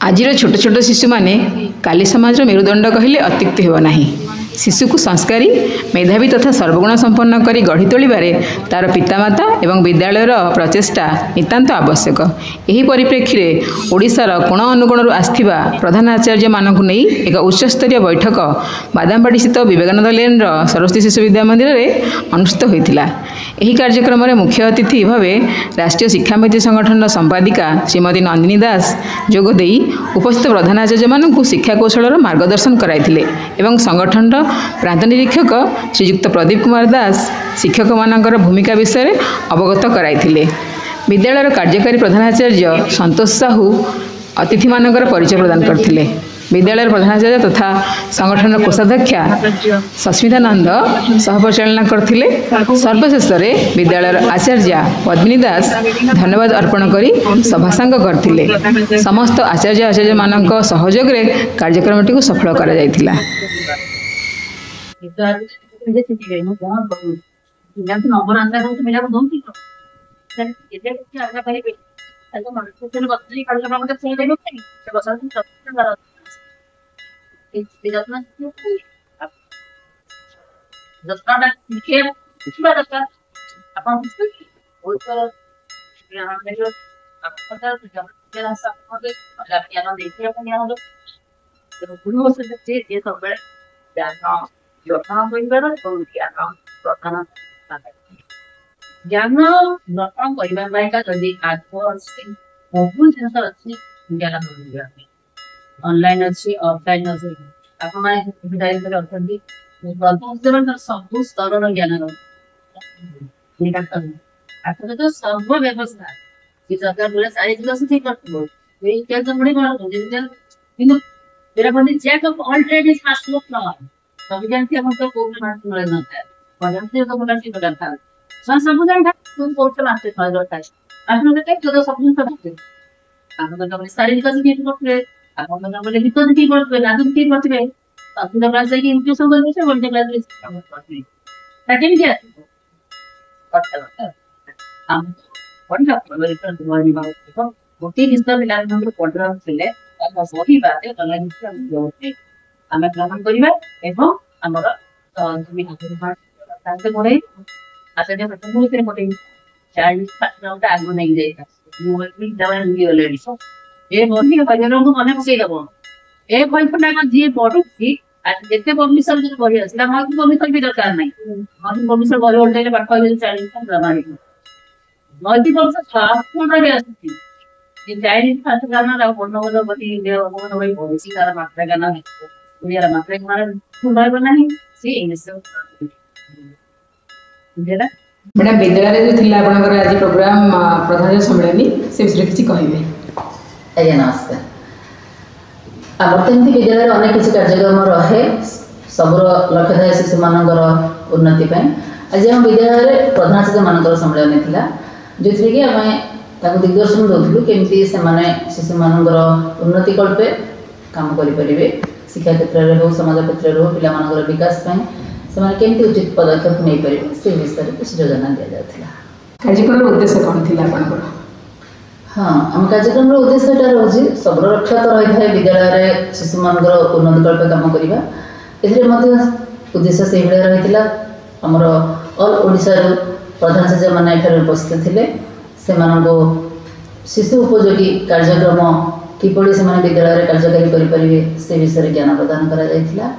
आजिर छोट छोट शिशु माने काली समाज मेरुदंड कहले अत्युक्ति हेब नाही। शिशु को संस्कारी मेधावी तथा सर्वगुण संपन्न करी गढ़ी तोलिबारे तार पितामाता एवं विद्यालयर प्रचेष्टा नितांत आवश्यक। एही परिप्रेक्षी में ओडिशार कोण अनुकोणरू आस्थिबा प्रधान आचार्य मानकु नै एक उच्चस्तरीय बैठक बादामबाड़ी स्थित विवेकानंद लेन सरस्वती शिशु विद्या मंदिर में अनुष्ठित होइतिला। एही कार्यक्रम में मुख्य अतिथि भावे राष्ट्रीय शिक्षामित्र संगठन संपादिका श्रीमती नंदिनी दास जोगदे उपस्थित प्रधान आचार्य मानकु शिक्षा कौशल मार्गदर्शन कराइथिले एवं संगठन प्रांत निरीक्षक श्रीयुक्त प्रदीप कुमार दास शिक्षक मानकर भूमिका विषय अवगत कराइथिले। विद्यालय कार्यकारी प्रधानाचार्य संतोष साहू अतिथि मानकर परिचय प्रदान करथिले। विद्यालय प्रधानाचार्य तथा संगठन कोषाध्यक्षा सस्मिता नंद सहपरिचालना करथिले। सर्वशेष विद्यालय आचार्य पद्मिनी दास धन्यवाद अर्पण करी सभासांग करथिले। समस्त आचार्य मानक सहयोग रे कार्यक्रमटी को सफल करा जायतिला। ज्ञान रटन करने जदि आग्रह अच्छी बहुत जिन अच्छी ज्ञान ऑनलाइन अच्छी ऑफलाइन अच्छी सब स्तर ज्ञान तो सर्व व्यवस्था सरकार बोले 4:30 ठीक कर jack of all trade is master of none सभी जानते हम तो कोई मास्टर मिले ना है पढ़ते तो बोला कि बदल था सब जान था तुम कोर्स मास्टर फाइल होता है आप लोग के तो सब कुछ करते आप लोग का शारीरिक की करते आप लोग का बोले हित की करते लागू की करते आप लोग क्लास की इंक्लूसिव करने से बोलते क्लास में काम करते ताकि क्या करते हम पढ़ना बोले तो तुम्हारी बात तो गोटी निस्ता मिला हम पढ़ रहा थे और सही बात है ऑनलाइन होते हमें ग्रहण करिबा एवं हमर तुम्ही हाते पाठ तांते मोरे आचार्य प्रथम भूमिका मोटे 40 पाठनटा आगु नहीं जाइता मोबाइल भी दवाई नहीं ऑलरेडी सो ए मोनी बजरंग को मने पके दबो ए कल्पना का जी पढु की आज जते परमिशन जो बढी असला हम परमिशन भी दरकार नहीं हम परमिशन बढी ओल्टे पाठ कइले 40 पाठ दबानी मल्टी परमिशन साफ कोन रे आसी ये चाइनीज भाषा गाना रा पढ्न बढी देव भाई भोसी सारा मात्रा गाना उड़िया मात्रा मारे सुनाय बनाही से इंग्लिश जेला मैडम विद्यालय जो थिला आपनकर आज प्रोग्राम प्रधान सम्मेलनी से विषय किछि कहिबे। आज्ञा नमस्कार। आम तो विद्यालय अनेक किसी कार्यक्रम रहे सबुर लक्ष्य थाए शिशु मानकर उन्नति आज आम विद्यालय प्रधानाचार्य मानकर सम्मेलन था जो कि आम दिग्दर्शन दूसरू केमती से शिशु मानकर उन्नति कल्पे काम करें शिक्षा क्षेत्र में हो समाज क्षेत्र में हो पिला विकास से केमती उचित पदक्षेप नहीं पारे से विषय कुछ योजना दि जाता। कार्यक्रम उद्देश्य कौन थी आपनकर? हाँ आम कार्यक्रम उद्देश्यटा रोचे सबुर रक्षा तो रही है विद्यालय शिशु मानकर उन्नति कल्पे काम करवा उद्देश्य से रही आमर ऑल ओडिशा प्रधानाचार्य मैंने एठार उपस्थित थे से शिशु उपयोगी कार्यक्रम किपरि से विद्यालय कार्यकारी करें से विषय ज्ञान प्रदान करा